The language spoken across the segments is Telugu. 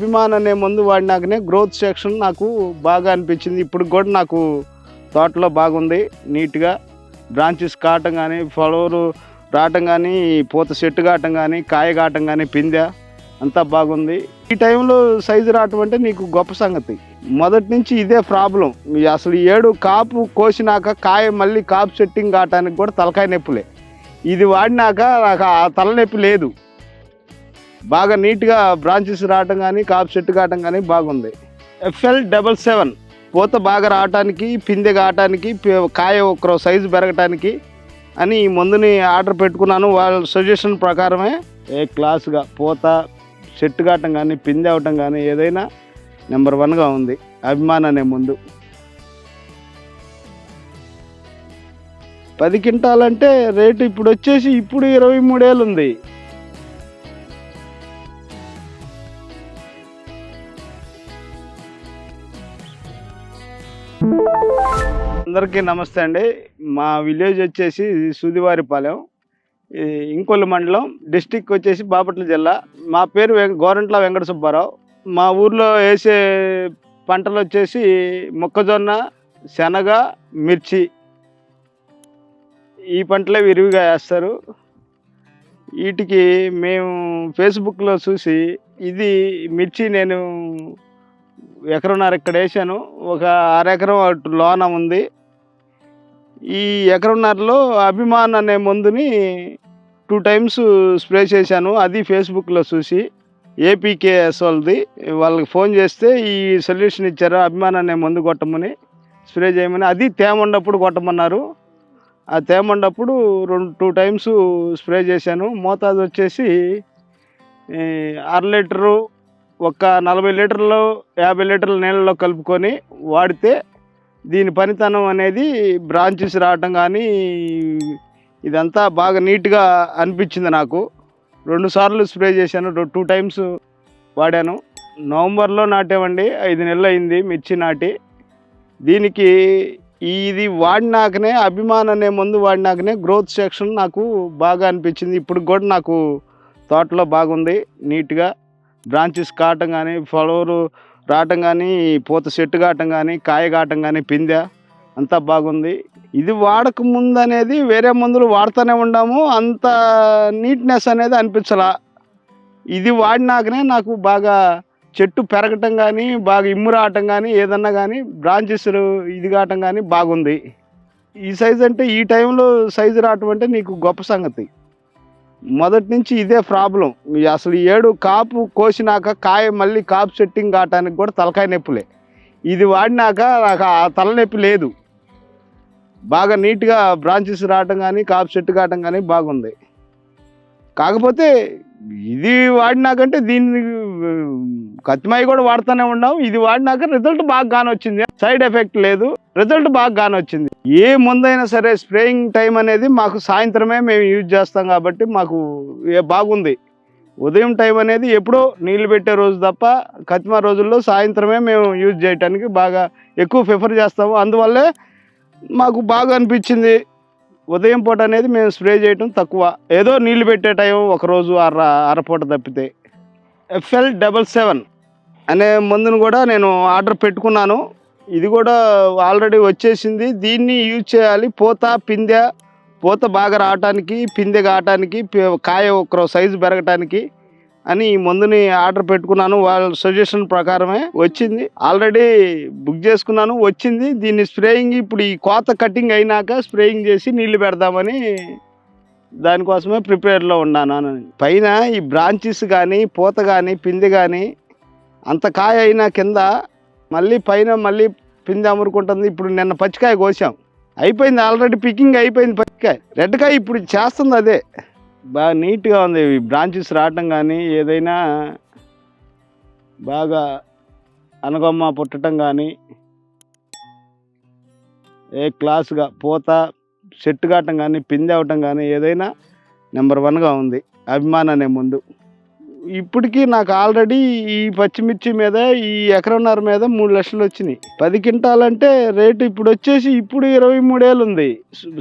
అభిమాన్ అనే మందు వాడినాకనే గ్రోత్ సెక్షన్ నాకు బాగా అనిపించింది. ఇప్పుడు కూడా నాకు తోటలో బాగుంది. నీట్గా బ్రాంచెస్ కావటం కానీ, ఫ్లవరు రావటం కానీ, పూత చెట్టు కావటం కానీ, కాయ కావటం కానీ, పిందె అంతా బాగుంది. ఈ టైంలో సైజు రావటం అంటే నీకు గొప్ప సంగతి. మొదటి నుంచి ఇదే ప్రాబ్లం. అసలు 7 కాపు కోసినాక కాయ మళ్ళీ కాపు సెట్టింగ్ కావటానికి కూడా తలకాయ నొప్పులే. ఇది వాడినాక నాకు ఆ తలనొప్పి లేదు. బాగా నీట్గా బ్రాంచెస్ రావటం కానీ, కాపు చెట్టు కావటం కానీ బాగుంది. FL77 పూత బాగా రావటానికి, పిందె కావటానికి, కాయ ఒక సైజు పెరగటానికి అని ఈ మందుని ఆర్డర్ పెట్టుకున్నాను. వాళ్ళ సజెషన్ ప్రకారమే క్లాస్గా పూత చెట్టు కావటం కానీ, పిందె అవటం కానీ ఏదైనా నెంబర్ 1గా ఉంది అభిమాన్ అనే మందు. 10 క్వింటాలంటే రేటు ఇప్పుడు వచ్చేసి 23,000 ఉంది. అందరికీ నమస్తే అండి. మా విలేజ్ వచ్చేసి సూదివారిపాలెం, ఇంకొల్లు మండలం, డిస్టిక్ వచ్చేసి బాపట్ల జిల్లా. మా పేరు గోరంట్ల వెంకట సుబ్బారావు. మా ఊర్లో వేసే పంటలు వచ్చేసి మొక్కజొన్న, శనగ, మిర్చి. ఈ పంటలే విరివిగా వేస్తారు. వీటికి మేము ఫేస్బుక్లో చూసి ఇది మిర్చి నేను ఎకరన్నర ఇక్కడ వేసాను. ఒక 1/2 ఎకరం అటు లోన ఉంది. ఈ ఎకరన్నరలో అభిమాన్ అనే మందుని 2 టైమ్స్ స్ప్రే చేశాను. అది ఫేస్బుక్లో చూసి APKS వాళ్ళకి ఫోన్ చేస్తే ఈ సొల్యూషన్ ఇచ్చారు. అభిమాన్ అనే మందు కొట్టమని, స్ప్రే చేయమని. అది తేమ ఉన్నప్పుడు కొట్టమన్నారు. ఆ తేమ ఉన్నప్పుడు 2 టైమ్స్ స్ప్రే చేశాను. మోతాదు వచ్చేసి 1/2 లీటరు ఒక 40 లీటర్లు 50 లీటర్ల నీళ్ళలో కలుపుకొని వాడితే దీని పనితనం అనేది బ్రాంచెస్ రావటం కానీ ఇదంతా బాగా నీట్గా అనిపించింది నాకు. 2 సార్లు స్ప్రే చేశాను, 2 టైమ్స్ వాడాను. నవంబర్లో నాటామండి, 5 నెలలు అయింది మిర్చి నాటి. దీనికి ఇది వాడినాకనే, అభిమాన్ అనే మందు వాడినాకనే గ్రోత్ సెక్షన్ నాకు బాగా అనిపించింది. ఇప్పుడు కూడా నాకు తోటలో బాగుంది. నీట్గా బ్రాంచెస్ కావటం కానీ, ఫ్లవరు రావటం కానీ, పూత చెట్టు కావటం కానీ, కాయ కావటం కానీ, పిందె అంతా బాగుంది. ఇది వాడక ముందు అనేది వేరే మందులు వాడుతూనే ఉన్నాము, అంత నీట్నెస్ అనేది అనిపించలా. ఇది వాడినాకనే నాకు బాగా చెట్టు పెరగటం కానీ, బాగా ఇమ్ము రావటం కానీ, ఏదన్నా కానీ బ్రాంచెస్ ఇది కావటం కానీ బాగుంది. ఈ సైజు అంటే ఈ టైంలో సైజు రావటం అంటే నీకు గొప్ప సంగతి. మొదటి నుంచి ఇదే ప్రాబ్లం. అసలు 7 కాపు కోసినాక కాయ మళ్ళీ కాపు సెట్టింగ్ కావటానికి కూడా తలకాయ నొప్పులే. ఇది వాడినాక నాకు ఆ తలనొప్పి లేదు. బాగా నీట్గా బ్రాంచెస్ రావటం కానీ, కాపు చెట్టు కావటం కానీ బాగుంది. కాకపోతే ఇది వాడినాకంటే దీన్ని కత్తిమాయి కూడా వాడుతూనే ఉన్నాం. ఇది వాడినాక రిజల్ట్ బాగా కానొచ్చింది. సైడ్ ఎఫెక్ట్ లేదు, రిజల్ట్ బాగా కానొచ్చింది. ఏ ముందైనా సరే స్ప్రేయింగ్ టైం అనేది మాకు సాయంత్రమే మేము యూజ్ చేస్తాం కాబట్టి మాకు బాగుంది. ఉదయం టైం అనేది ఎప్పుడో నీళ్ళు పెట్టే రోజు తప్ప కత్తిమా రోజుల్లో సాయంత్రమే మేము యూజ్ చేయడానికి బాగా ఎక్కువ ప్రిఫర్ చేస్తాము. అందువల్లే మాకు బాగా అనిపించింది. ఉదయం పూట అనేది మేము స్ప్రే చేయటం తక్కువ, ఏదో నీళ్ళు పెట్టే టైం ఒకరోజు అరపూట తప్పితే. FL77 అనే మందును కూడా నేను ఆర్డర్ పెట్టుకున్నాను. ఇది కూడా ఆల్రెడీ వచ్చేసింది. దీన్ని యూజ్ చేయాలి పూత బాగా రావటానికి, పిందె కావటానికి, కాయ ఒక సైజు పెరగటానికి అని ఈ మందుని ఆర్డర్ పెట్టుకున్నాను. వాళ్ళ సజెషన్ ప్రకారమే వచ్చింది. ఆల్రెడీ బుక్ చేసుకున్నాను, వచ్చింది. దీన్ని స్ప్రేయింగ్ ఇప్పుడు ఈ కోత కటింగ్ అయినాక స్ప్రేయింగ్ చేసి నీళ్లు పెడదామని దానికోసమే ప్రిపేర్లో ఉన్నాను. పైన ఈ బ్రాంచెస్ కానీ, పూత కానీ, పిందె కానీ అంత కాయ అయినా కింద మళ్ళీ పైన మళ్ళీ పిందె అమురుకుంటుంది. ఇప్పుడు నిన్న పచ్చికాయ కోసాం, అయిపోయింది. ఆల్రెడీ పికింగ్ అయిపోయింది పచ్చికాయ. రెడ్ కాయ ఇప్పుడు చేస్తుంది. అదే బాగా నీట్గా ఉంది. బ్రాంచెస్ రావటం కానీ, ఏదైనా బాగా అనగొమ్మ పుట్టడం కానీ, క్లాస్గా పూత చెట్టు కావటం కానీ, పిందె అవటం కానీ ఏదైనా నెంబర్ 1గా ఉంది అభిమాన్ అనే మందు. ఇప్పటికీ నాకు ఆల్రెడీ ఈ పచ్చిమిర్చి మీద, ఈ ఎకరన్నర మీద 3 లక్షలు వచ్చినాయి. 10 క్వింటాలంటే రేటు ఇప్పుడు వచ్చేసి 23,000 ఉంది.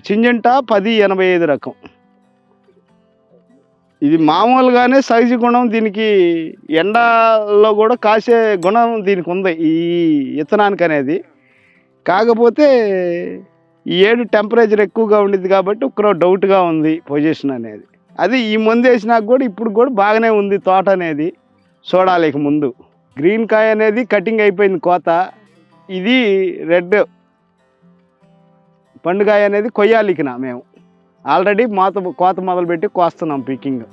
సింజంటా 1085 రకం. ఇది మామూలుగానే సహజ గుణం దీనికి, ఎండలో కూడా కాసే గుణం దీనికి ఉంది ఈ విత్తనానికి అనేది. కాకపోతే ఈ ఏడు టెంపరేచర్ ఎక్కువగా ఉండిద్ది కాబట్టి ఒక డౌట్గా ఉంది పొజిషన్ అనేది. అది ఈ మందు వేసినాక కూడా ఇప్పుడు కూడా బాగానే ఉంది తోట అనేది. చూడాలి ఇక ముందు. గ్రీన్ కాయ అనేది కటింగ్ అయిపోయింది కోత. ఇది రెడ్ పండుగాయ అనేది కొయ్యాలి ఇక మేము. ఆల్రెడీ కోత మొదలుపెట్టి కోస్తున్నాం పీకింగ్.